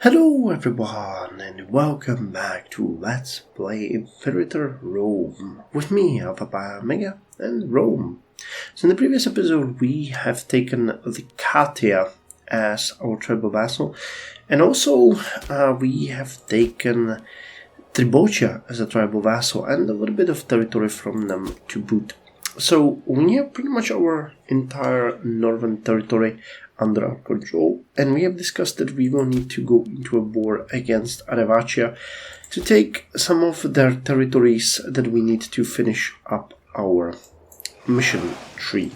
Hello everyone and welcome back to Let's Play Imperator Rome with me, Alpha Mega and Rome. So in the previous episode we have taken the Carthage as our tribal vassal, and also we have taken Tribocia as a tribal vassal and a little bit of territory from them to boot. So we have pretty much our entire northern territory under our control, and we have discussed that we will need to go into a war against Aravacia to take some of their territories that we need to finish up our mission tree.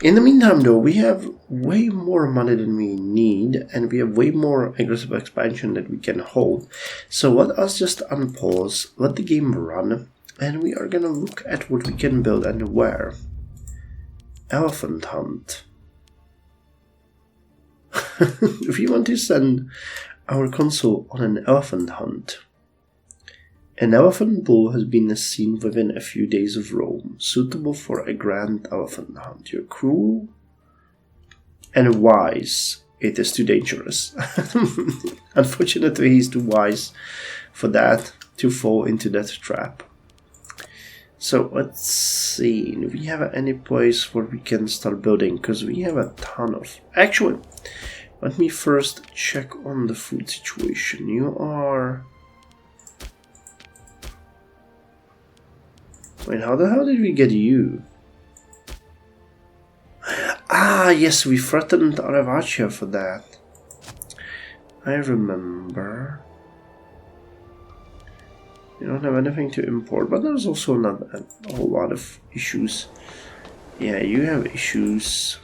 In the meantime though, we have way more money than we need, and we have way more aggressive expansion that we can hold. So let us just unpause, let the game run, and we are gonna look at what we can build and where. Elephant hunt. We want to send our consul on an elephant hunt. An elephant bull has been seen within a few days of Rome, suitable for a grand elephant hunt. You're cruel and wise. It is too dangerous. Unfortunately, he's too wise for that, to fall into that trap. So let's see, do we have any place where we can start building? Because we have a ton of... Actually, let me first check on the food situation. You are... Wait, how the hell did we get you? Ah, yes, we threatened Aravacia for that. I remember. You don't have anything to import, but there's also not a whole lot of issues. Yeah, you have issues.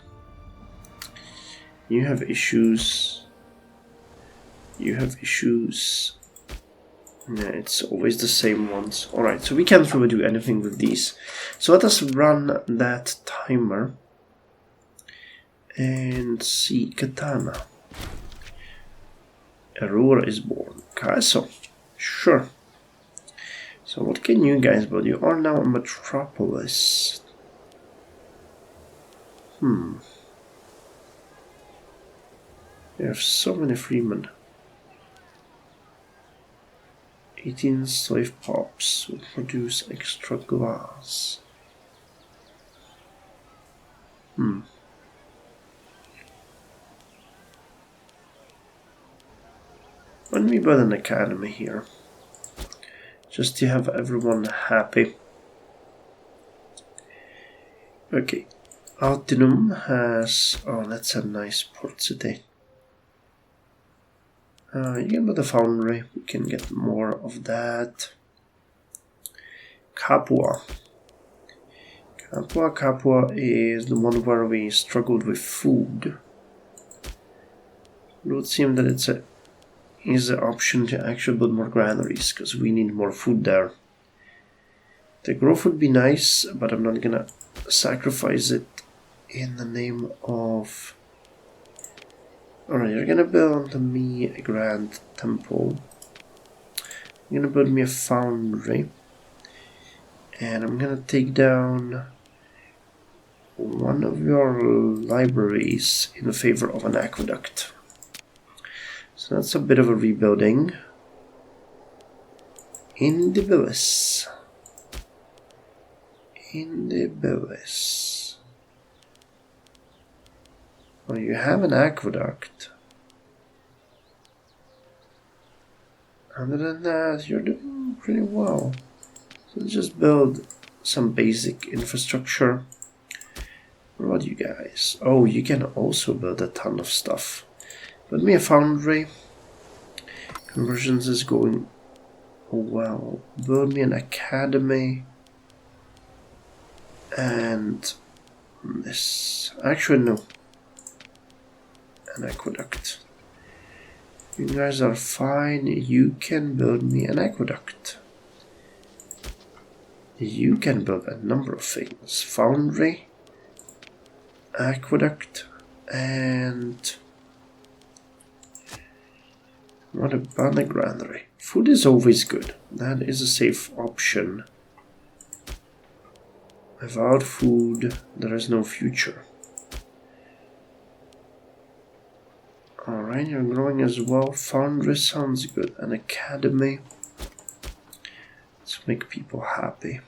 You have issues. You have issues. Yeah, it's always the same ones. Alright, so we can't really do anything with these. So let us run that timer. And see, Katana. Aurora is born. Castle. Sure. So what can you guys build? You are now a metropolis. You have so many freemen. 18 slave pups will produce extra glass. Let me build an academy here, just to have everyone happy. Okay, Altinum has... Oh, that's a nice port city. You can build a foundry, we can get more of that. Capua. Capua is the one where we struggled with food. It would seem that it's a easy option to actually build more granaries, because we need more food there. The growth would be nice, but I'm not gonna sacrifice it in the name of... Alright, you're gonna build me a grand temple. You're gonna build me a foundry. And I'm gonna take down one of your libraries in favor of an aqueduct. So that's a bit of a rebuilding. Invictus. Oh, you have an aqueduct. Other than that, you're doing pretty well. So let's just build some basic infrastructure. What about you guys? Oh, you can also build a ton of stuff. Build me a foundry. Conversions is going well. Build me an academy. And this. Actually, no. An aqueduct. You guys are fine. You can build me an aqueduct. You can build a number of things. Foundry, aqueduct, and what about a granary? Food is always good. That is a safe option. Without food, there is no future. Alright. Alright, you're growing as well. Foundry sounds good. An academy. Let's make people happy.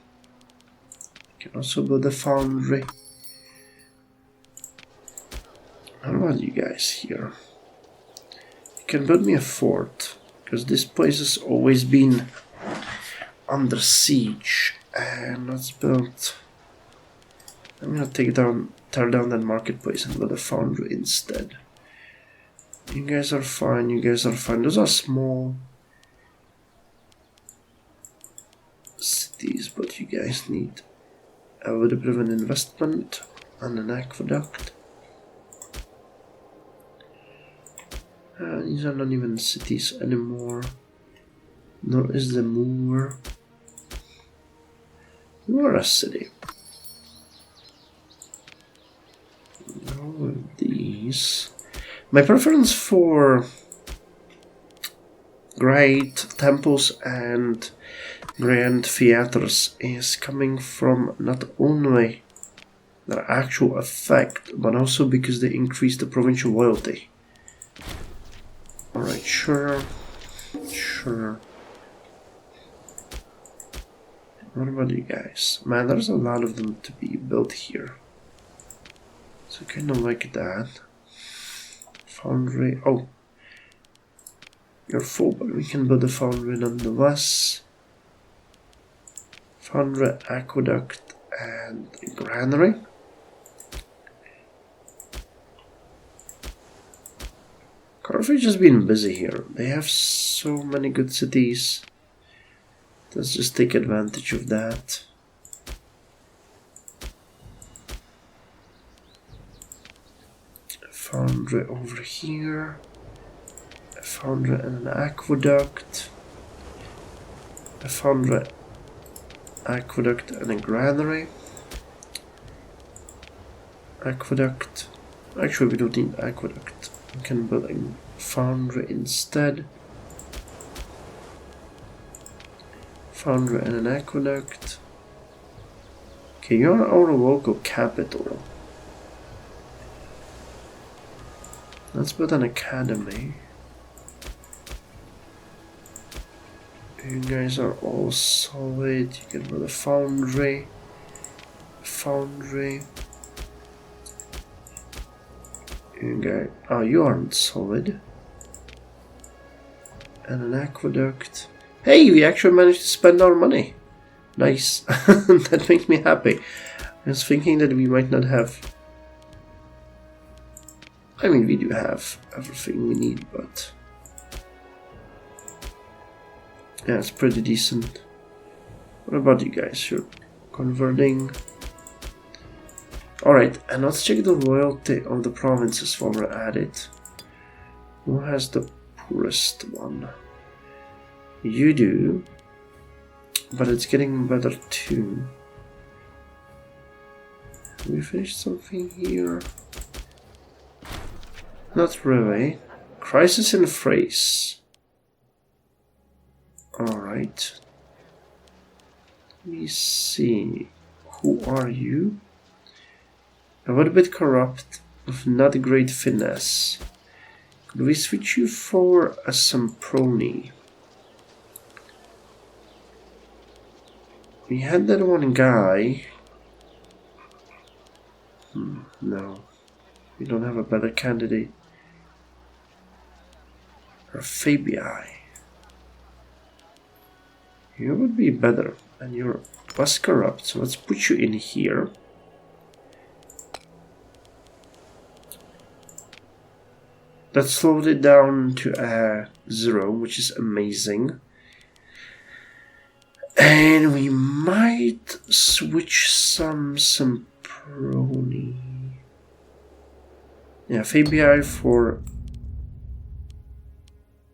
You can also build a foundry. How about you guys here? You can build me a fort, because this place has always been under siege. And let's build... I'm gonna tear down that marketplace and build a foundry instead. You guys are fine, you guys are fine. Those are small cities, but you guys need a little bit of an investment and an aqueduct. These are not even cities anymore. Nor is the moor. You are a city. All of these. My preference for great temples and grand theaters is coming from not only their actual effect, but also because they increase the provincial loyalty. Alright, sure. What about you guys? Man, there's a lot of them to be built here. So kind of like that. Foundry. Oh, you're full, but we can build a foundry nonetheless. Foundry, aqueduct, and granary. Carthage has been busy here. They have so many good cities. Let's just take advantage of that. A foundry over here. A foundry and an aqueduct. A foundry, aqueduct and a granary. Aqueduct. Actually, we don't need aqueduct. We can build a foundry instead. Foundry and an aqueduct. Okay, you're our local capital. Let's build an academy. You guys are all solid. You can build a foundry. You guys, oh, you aren't solid. And an aqueduct. Hey, we actually managed to spend our money. Nice. That makes me happy. I was thinking that we might not have... I mean, we do have everything we need, but... yeah, it's pretty decent. What about you guys? You're converting... Alright, and let's check the loyalty of the provinces while we're at it. Who has the poorest one? You do, but it's getting better too. Have we finished something here? Not really. Crisis in Thrace. Alright. Let me see. Who are you? A little bit corrupt, with not great finesse. Could we switch you for a Semproni? We had that one guy. No. We don't have a better candidate. Or Fabii. You would be better, and you're less corrupt, so let's put you in here. That slowed it down to 0, which is amazing. And we might switch some Semproni. Yeah, Fabii for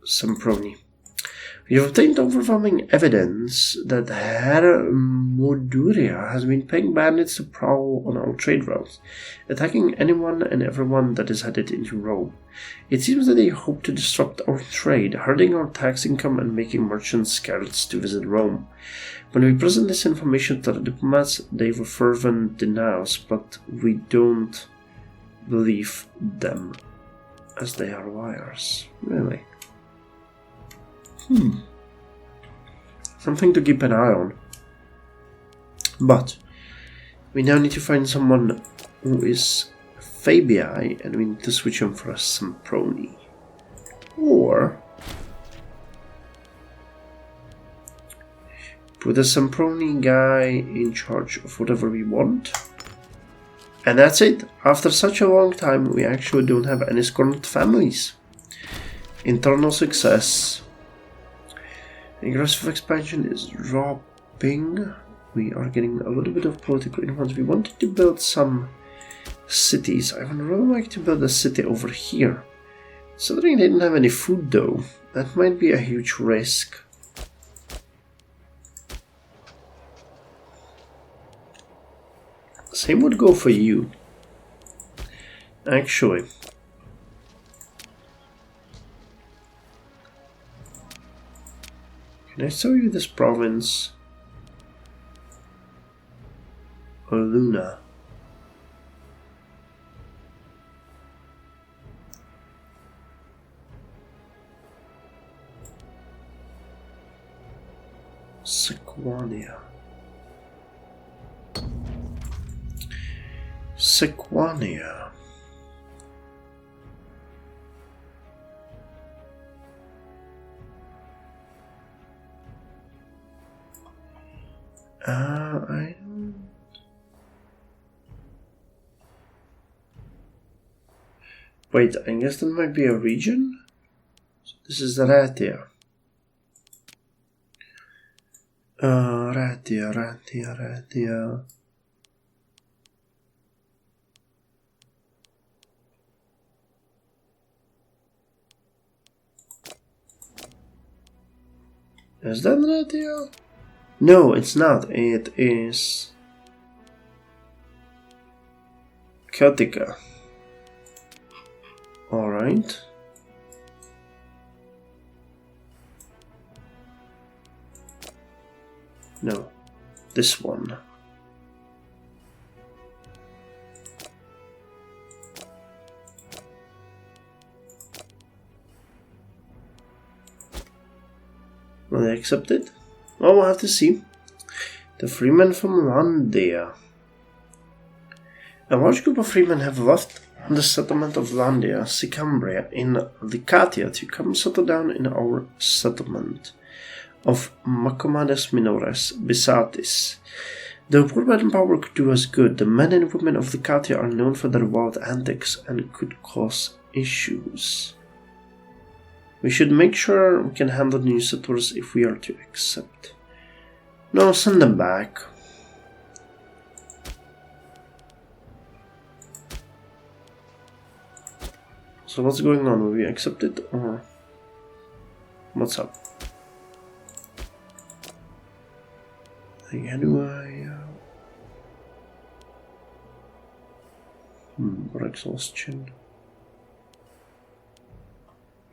Semproni. We have obtained overwhelming evidence that Herr Moduria has been paying bandits to prowl on our trade routes, attacking anyone and everyone that is headed into Rome. It seems that they hope to disrupt our trade, hurting our tax income and making merchants scared to visit Rome. When we present this information to the diplomats, they were fervent denials, but we don't believe them. as they are wires. Really? Something to keep an eye on. But we now need to find someone who is Fabii, and we need to switch him for a Semproni. Or put a Semproni guy in charge of whatever we want. And that's it. After such a long time, we actually don't have any scorned families. Internal success. Aggressive expansion is dropping. We are getting a little bit of political influence. We wanted to build some cities. I would really like to build a city over here. Considering they didn't have any food though, that might be a huge risk. Same would go for you. Actually. Can I show you this province? Or Luna? Sequania. Sequania. I don't... Wait, I guess that might be a region? So this is Ratia. Ratia. Is that Ratia? No, it's not. It is Celtica. Alright. No, this one. Will they accept it? Well, we'll have to see. The freemen from Landia. A large group of freemen have left the settlement of Landia, Sicambria, in Lycatia to come settle down in our settlement of Macomades Minores, Bisatis. Though Purba and power could do us good, the men and women of Lycatia are known for their wild antics and could cause issues. We should make sure we can handle new settlers if we are to accept. No, send them back. So what's going on? Will we accept it or what's up? How do I... or exhaustion.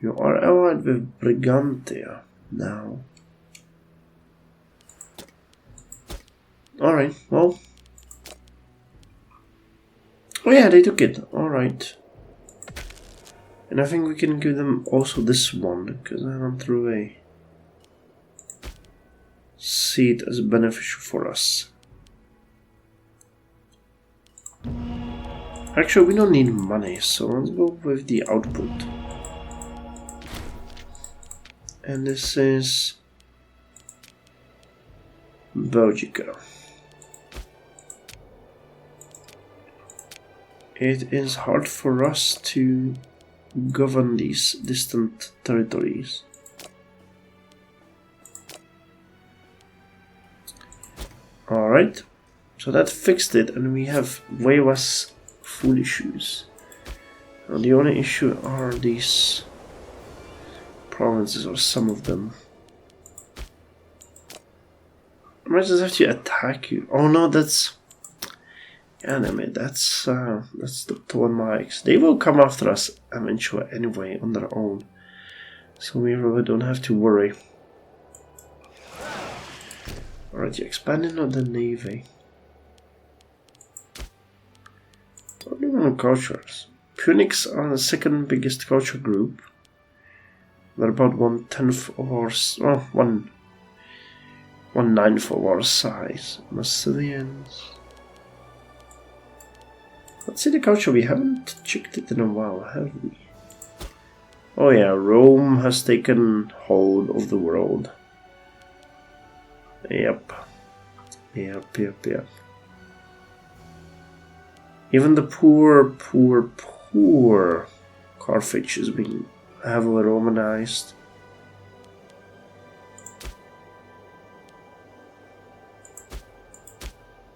You are allied with Brigantia now. Alright, well. Oh yeah, they took it. Alright. And I think we can give them also this one, because I went through a see it as beneficial for us. Actually, we don't need money, so let's go with the output. And this is Belgica. It is hard for us to govern these distant territories. Alright, so that fixed it, and we have way less food issues. Now the only issue are these provinces, or some of them. I might just have to attack you. Oh no, that's enemy. That's the Ptolemaics. They will come after us eventually anyway on their own, so we really don't have to worry. Alright, you're expanding on the navy. What do you want cultures? Punics are the second biggest culture group. They're about 1/10 of our, well, 1/9 of our size. Massilians. Let's see the culture. We haven't checked it in a while, have we? Oh yeah, Rome has taken hold of the world. Yep. Even the poor Carthage is being heavily Romanized.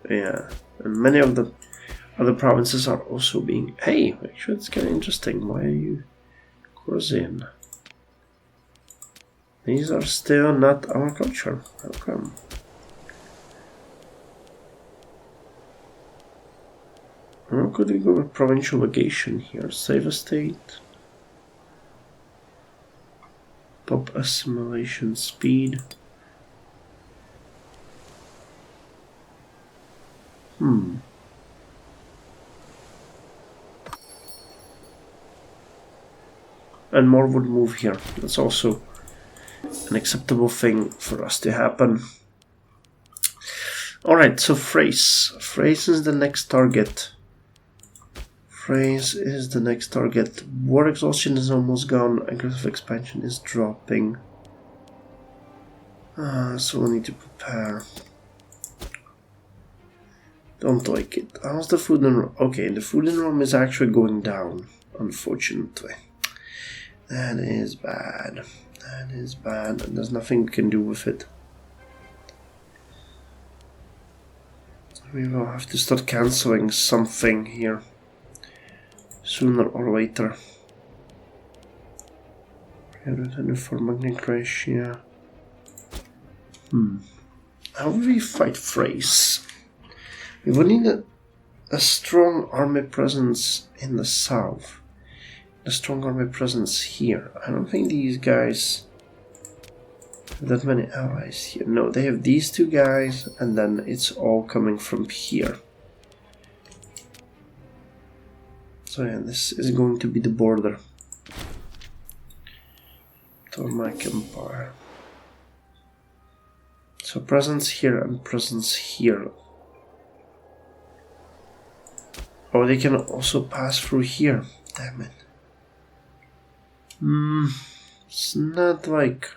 Yeah, and many of the other provinces are also being... Hey, actually it's kind of interesting. Why are you crossing? These are still not our culture. How come? How could we go with provincial legation here? Save a state. Pop assimilation speed. And more would move here. That's also an acceptable thing for us to happen. Alright, so Phrase. Phrase is the next target. Phrase is the next target. War exhaustion is almost gone. Aggressive expansion is dropping. So we'll need to prepare. Don't like it. How's the food in Rome? Okay, the food in Rome is actually going down, unfortunately. That is bad. That is bad, and there's nothing we can do with it. We will have to start cancelling something here, sooner or later. 324 magnet ratio. How do we fight Phrase? We would need a strong army presence in the south. A strong army presence here. I don't think these guys have that many allies here. No, they have these two guys, and then it's all coming from here. So yeah, this is going to be the border. Tormac Empire. So presence here and presence here. Oh, they can also pass through here. Damn it. It's not like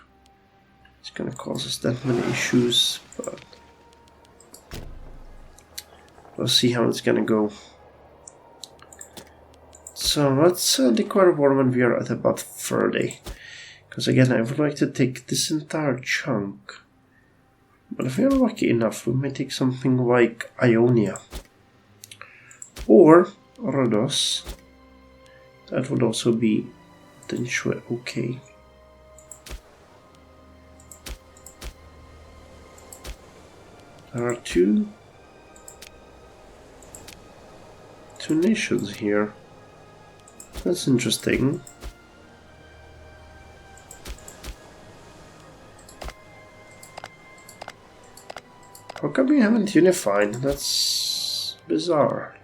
it's gonna cause us that many issues, but we'll see how it's gonna go. So let's declare war when we are at about 30. Because again, I would like to take this entire chunk. But if we are lucky enough, we may take something like Ionia. Or Rhodos. That would also be potentially okay. There are two nations here. That's interesting. How come we haven't unified? That's bizarre.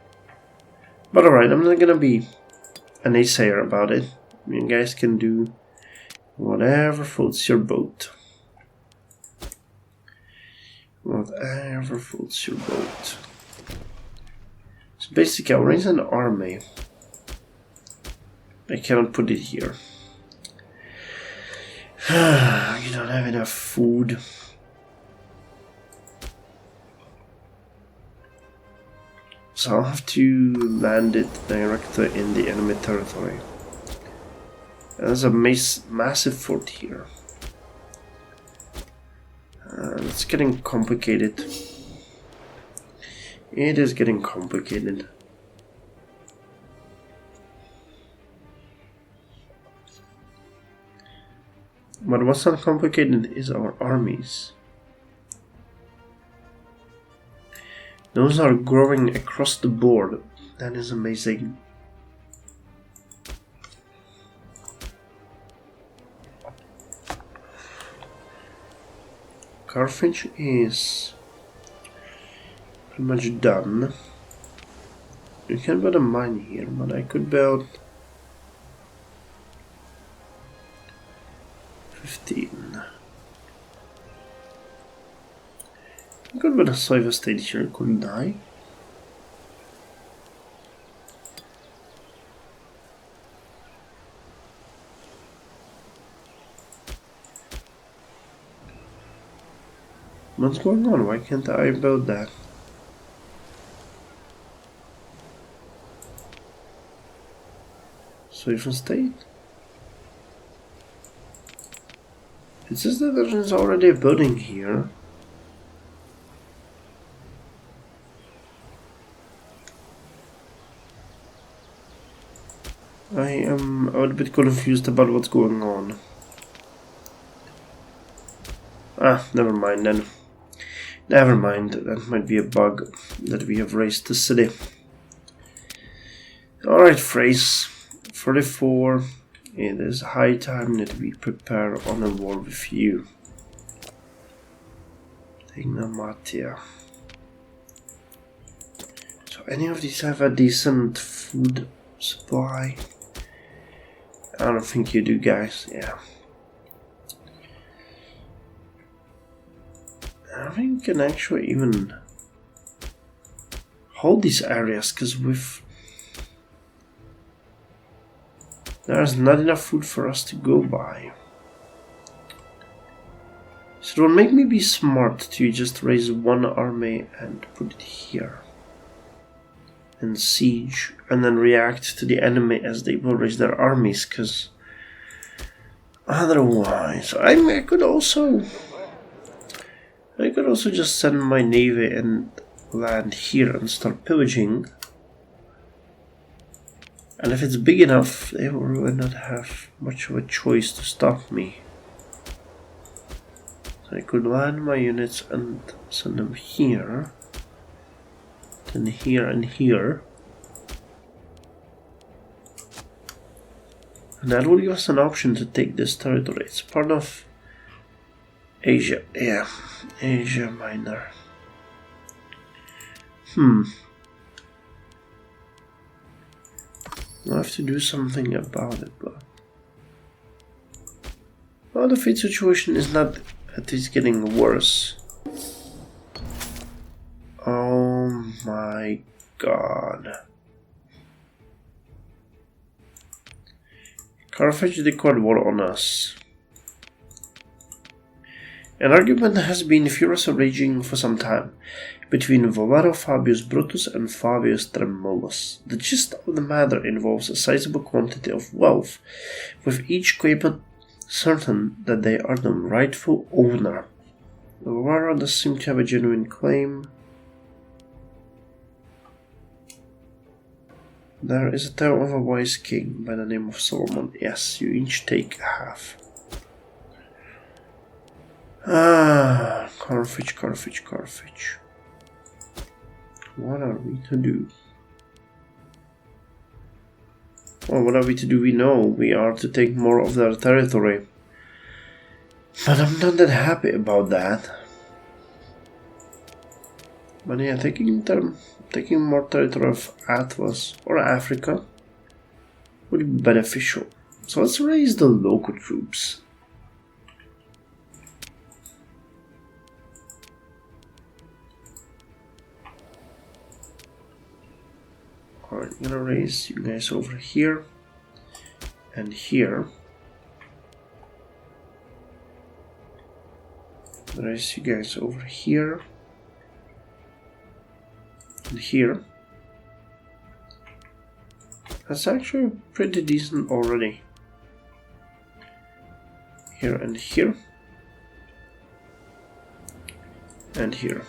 But alright, I'm not gonna be a naysayer about it. You guys can do whatever floats your boat. Whatever floats your boat. So basically, I'll raise an army. I cannot put it here. You don't have enough food. So I'll have to land it directly in the enemy territory. There's a massive fort here. It's getting complicated. It is getting complicated. But what's not complicated is our armies. Those are growing across the board. That is amazing. Carthage is pretty much done. You can build a mine here, but I could build 15. I could win a Cypher state here, couldn't I? What's going on? Why can't I build that? Cypher state? It says that there's already a building here. I am a bit confused about what's going on. Ah, never mind then. Never mind, that might be a bug that we have raised the city. Alright, phrase 44. It is high time that we prepare on a war with you. Matia. So any of these have a decent food supply? I don't think you do, guys. Yeah. I think we can actually even hold these areas, because there's not enough food for us to go by. So it will make me be smart to just raise one army and put it here. And siege, and then react to the enemy as they will raise their armies, because otherwise I could also just send my navy and land here and start pillaging, and if it's big enough they will really not have much of a choice to stop me. So I could land my units and send them here, then here and here, and that will give us an option to take this territory. It's part of Asia, yeah, Asia Minor. I'll have to do something about it, but well, the fate situation is not at least getting worse. Oh my god. Carthage declared war on us. An argument has been furiously raging for some time between Valero Fabius Brutus and Fabius Tremulus. The gist of the matter involves a sizable quantity of wealth, with each claimant certain that they are the rightful owner. Valero does seem to have a genuine claim. There is a tale of a wise king by the name of Solomon. Yes, you each take half. Ah, Carthage. What are we to do? Well, what are we to do? We know we are to take more of their territory. But I'm not that happy about that. But yeah, taking more territory of Atlas or Africa would be beneficial. So let's raise the local troops. Alright, I'm gonna raise you guys over here and here. Raise you guys over here and here. That's actually pretty decent already. Here and here. And here.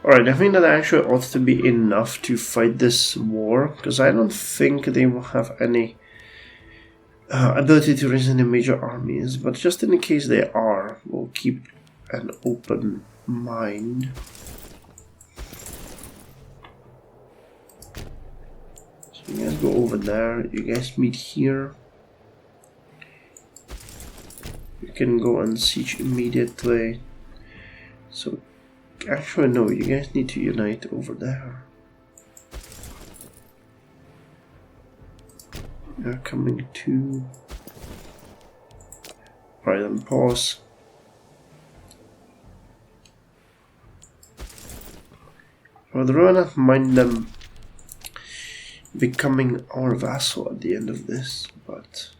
Alright, I think that actually ought to be enough to fight this war, because I don't think they will have any ability to raise any major armies, but just in the case they are, we'll keep an open mind. So you guys go over there, you guys meet here. You can go and siege immediately. So actually no, you guys need to unite over there. They're coming to Alright, then pause. I would rather mind them becoming our vassal at the end of this, but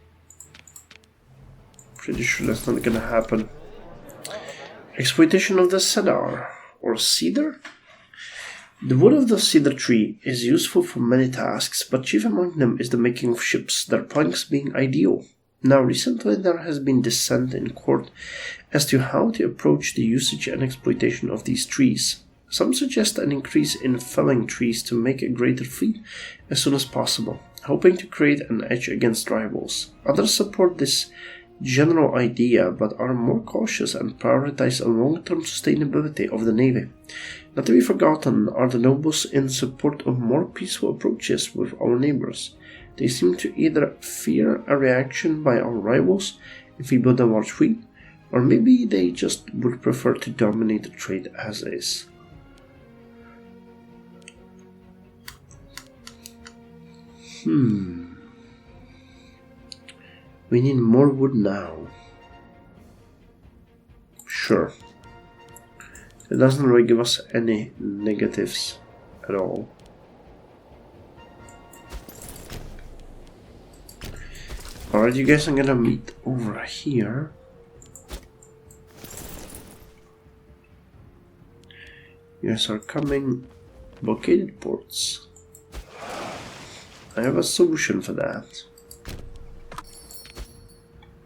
pretty sure that's not gonna happen. Exploitation of the cedar or cedar? The wood of the cedar tree is useful for many tasks, but chief among them is the making of ships, their planks being ideal. Now, recently there has been dissent in court as to how to approach the usage and exploitation of these trees. Some suggest an increase in felling trees to make a greater fleet as soon as possible, hoping to create an edge against rivals. Others support this general idea but are more cautious and prioritize a long-term sustainability of the navy. Not to be forgotten are the nobles in support of more peaceful approaches with our neighbors. They seem to either fear a reaction by our rivals if we build a large fleet, or maybe they just would prefer to dominate the trade as is. We need more wood now. Sure. It doesn't really give us any negatives at all. Alright, you guys, I'm gonna meet over here. You guys are coming. Blockaded ports. I have a solution for that.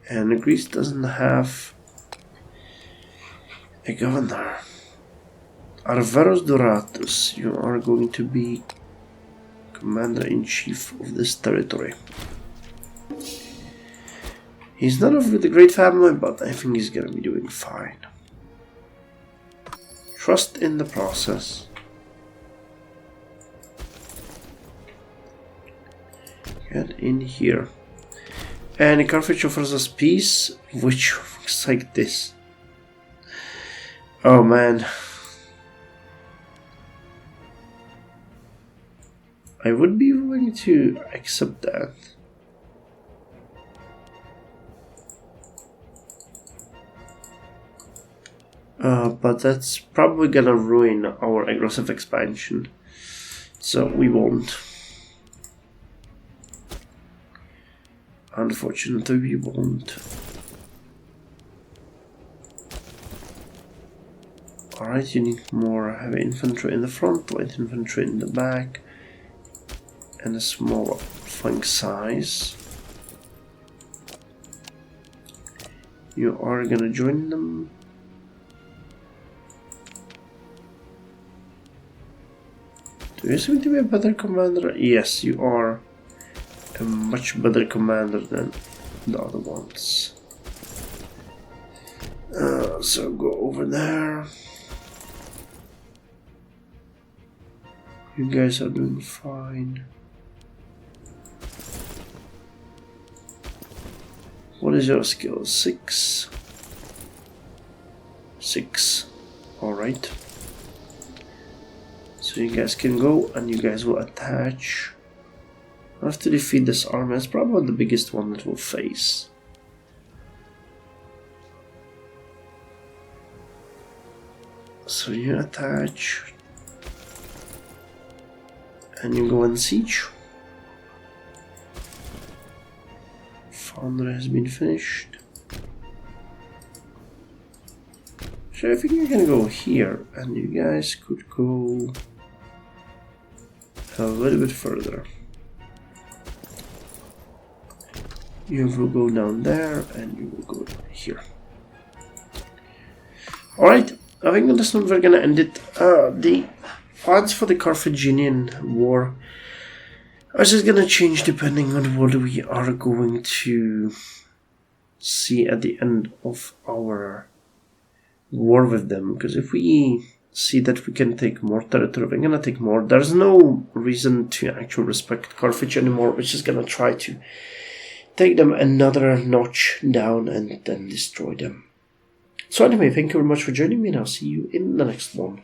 And Greece doesn't have a governor. Arveros Doratus, you are going to be commander-in-chief of this territory. He's not of the great family, but I think he's gonna be doing fine. Trust in the process. Get in here. And Carthage offers us peace, which looks like this. Oh man. I would be willing to accept that. But that's probably gonna ruin our aggressive expansion. So we won't. Unfortunately, we won't. Alright, you need more heavy infantry in the front, light infantry in the back, and a smaller flank size. You are gonna join them. Do you seem to be a better commander? Yes, you are a much better commander than the other ones. So go over there. You guys are doing fine. What is your skill? 6. 6. Alright. So you guys can go and you guys will attach. I have to defeat this army. It's probably the biggest one that we'll face. So you attach. And you go and siege. Foundry has been finished. So I think you're gonna go here, and you guys could go a little bit further. You will go down there, and you will go here. Alright, I think on this note we're gonna end it. The odds for the Carthaginian war are just gonna change depending on what we are going to see at the end of our war with them. Because if we see that we can take more territory, we're gonna take more. There's no reason to actually respect Carthage anymore. We're just gonna try to take them another notch down and then destroy them. So anyway, thank you very much for joining me, and I'll see you in the next one.